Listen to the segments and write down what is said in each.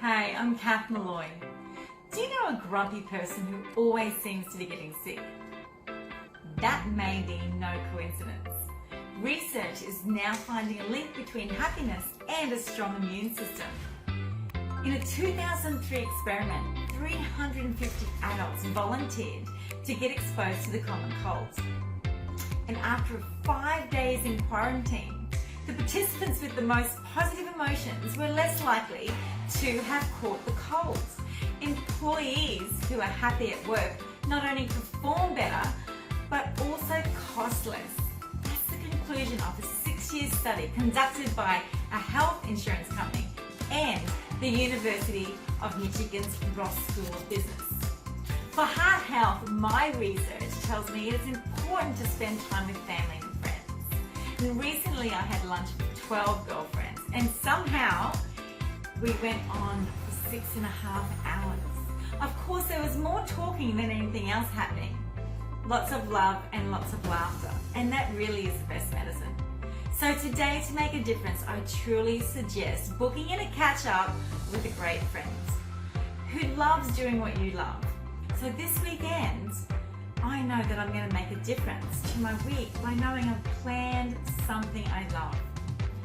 Hey, I'm Catherine Molloy. Do you know a grumpy person who always seems to be getting sick? That may be no coincidence. Research is now finding a link between happiness and a strong immune system. In a 2003 experiment, 350 adults volunteered to get exposed to the common cold. And after 5 days in quarantine, the participants with the most positive emotions were less likely to have caught the cold. Employees who are happy at work not only perform better, but also cost less. That's the conclusion of a 6-year study conducted by a health insurance company and the University of Michigan's Ross School of Business. For heart health, my research tells me it is important to spend time with family and friends. And recently I had lunch with 12 girlfriends, and somehow we went on for 6.5 hours. Of course, there was more talking than anything else happening. Lots of love and lots of laughter, and that really is the best medicine. So today, to make a difference, I truly suggest booking in a catch-up with a great friend who loves doing what you love. So this weekend, I know that I'm going to make a difference to my week by knowing I've planned something I love.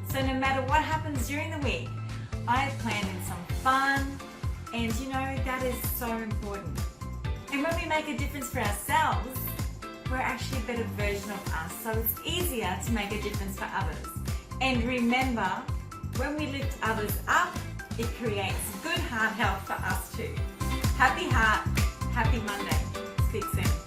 So no matter what happens during the week, I have planned in some fun, and you know, that is so important. And when we make a difference for ourselves, we're actually a better version of us, so it's easier to make a difference for others. And remember, when we lift others up, it creates good heart health for us too. Happy heart, happy Monday. Speak soon.